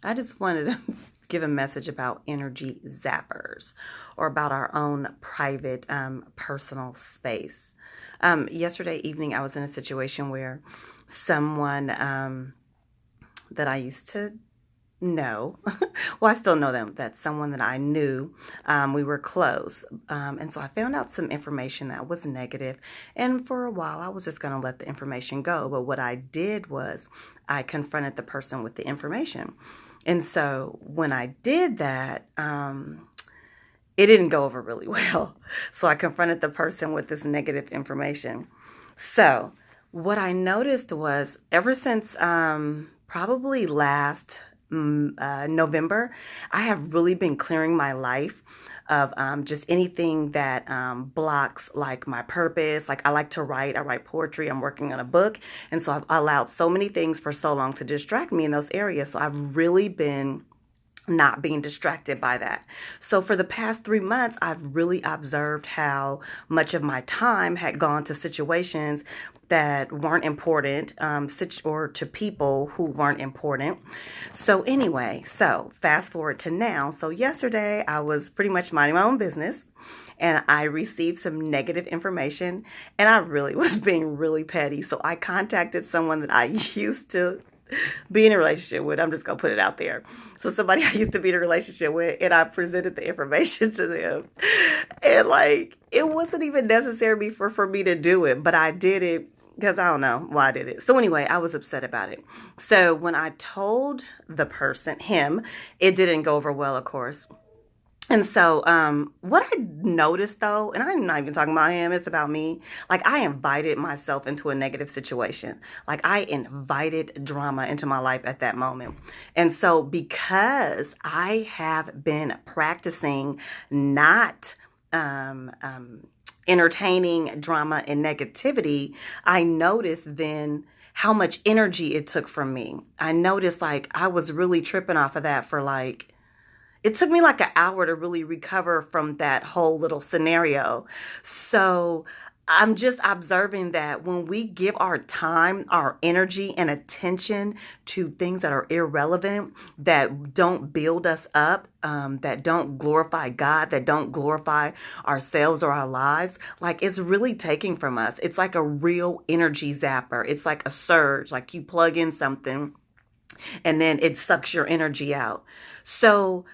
I just wanted to give a message about energy zappers or about our own private personal space. Yesterday evening, I was in a situation where someone that I used to know, well, I still know them, that's someone that I knew, we were close. And so I found out some information that was negative, and for a while I was just going to let the information go. But what I did was I confronted the person with the information. And so when I did that, it didn't go over really well. So I confronted the person with this negative information. So what I noticed was ever since probably last November, I have really been clearing my life of just anything that blocks like my purpose. Like I like to write, I write poetry, I'm working on a book. And so I've allowed so many things for so long to distract me in those areas. So I've really been not being distracted by that. So for the past 3 months, I've really observed how much of my time had gone to situations that weren't important, or to people who weren't important. So anyway, so fast forward to now. So yesterday I was pretty much minding my own business and I received some negative information, and I really was being really petty. So I contacted someone that I used to be in a relationship with. I'm just gonna put it out there. So somebody I used to be in a relationship with, and I presented the information to them, and like it wasn't even necessary for me to do it, but I did it because I don't know why I did it. So anyway, I was upset about it. So when I told the person, him, it didn't go over well, of course. And so, what I noticed though, and I'm not even talking about him, it's about me. Like I invited myself into a negative situation. Like I invited drama into my life at that moment. And so because I have been practicing not, entertaining drama and negativity, I noticed then how much energy it took from me. I noticed like I was really tripping off of that for like, it took me like an hour to really recover from that whole little scenario. So I'm just observing that when we give our time, our energy, and attention to things that are irrelevant, that don't build us up, that don't glorify God, that don't glorify ourselves or our lives, like it's really taking from us. It's like a real energy zapper. It's like a surge, like you plug in something and then it sucks your energy out. So,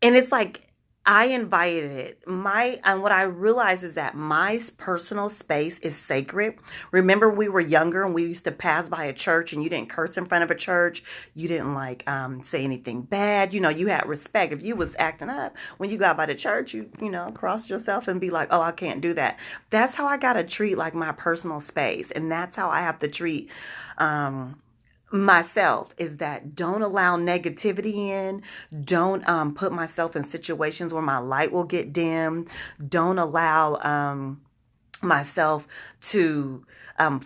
and it's like I invited it. And what I realized is that my personal space is sacred. Remember, we were younger and we used to pass by a church, and you didn't curse in front of a church. You didn't like say anything bad. You know, you had respect. If you was acting up when you got by the church, you cross yourself and be like, oh, I can't do that. That's how I gotta treat like my personal space, and that's how I have to treat. Myself, is that don't allow negativity in. Don't put myself in situations where my light will get dimmed. Don't allow myself to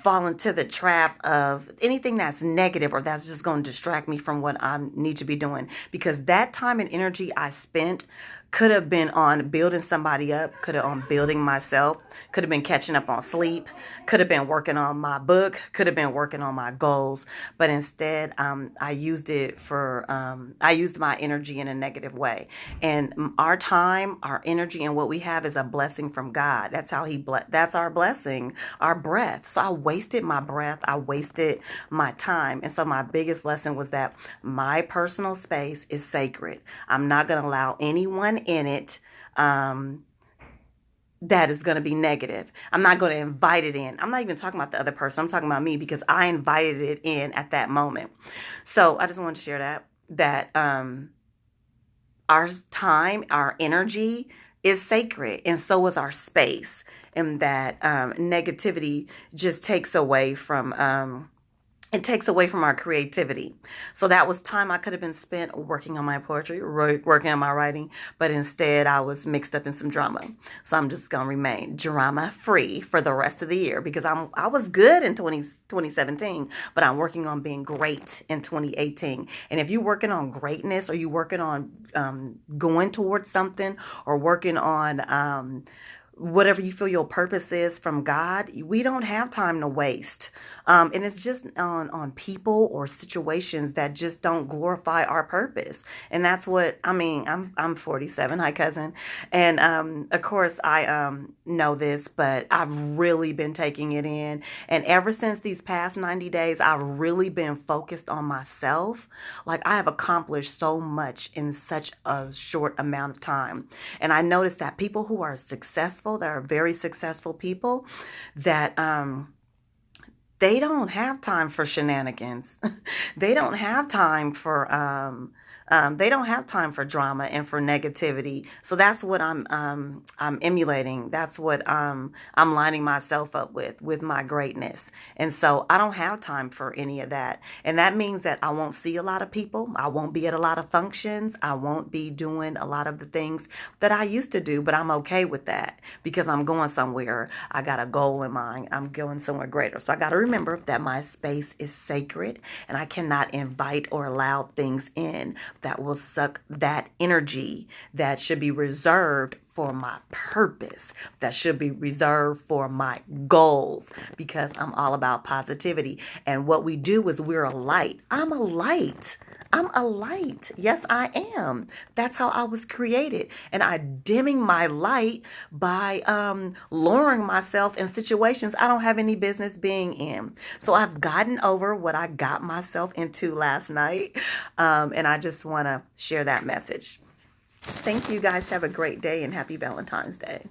fall into the trap of anything that's negative or that's just going to distract me from what I need to be doing, because that time and energy I spent could have been on building somebody up, could have on building myself, could have been catching up on sleep, could have been working on my book, could have been working on my goals. But instead, I used it for, I used my energy in a negative way. And our time, our energy, and what we have is a blessing from God. That's how that's our blessing, our breath. So I wasted my breath. I wasted my time. And so my biggest lesson was that my personal space is sacred. I'm not going to allow anyone in it that is going to be negative. I'm not going to invite it in. I'm not even talking about the other person. I'm talking about me, because I invited it in at that moment. So I just wanted to share that our time, our energy is sacred, and so is our space, and that negativity just takes away from it takes away from our creativity. So that was time I could have been spent working on my poetry, working on my writing, but instead I was mixed up in some drama. So I'm just going to remain drama free for the rest of the year, because I was good in 2017, but I'm working on being great in 2018. And if you're working on greatness, or you working on going towards something, or working on whatever you feel your purpose is from God, we don't have time to waste. And it's just on people or situations that just don't glorify our purpose. And that's what I mean. I'm 47. Hi, cousin. And of course, I know this, but I've really been taking it in. And ever since these past 90 days, I've really been focused on myself. Like I have accomplished so much in such a short amount of time. And I noticed that people who are successful, that are very successful people, that they don't have time for shenanigans. They don't have time for they don't have time for drama and for negativity. So that's what I'm emulating. That's what I'm lining myself up with my greatness. And so I don't have time for any of that. And that means that I won't see a lot of people. I won't be at a lot of functions. I won't be doing a lot of the things that I used to do, but I'm okay with that because I'm going somewhere. I got a goal in mind. I'm going somewhere greater. So I got to remember that my space is sacred and I cannot invite or allow things in that will suck that energy that should be reserved for my purpose, that should be reserved for my goals, because I'm all about positivity. And what we do is we're a light. I'm a light. I'm a light. Yes, I am. That's how I was created. And I dimming my light by lowering myself in situations I don't have any business being in. So I've gotten over what I got myself into last night. And I just want to share that message. Thank you guys. Have a great day and happy Valentine's Day.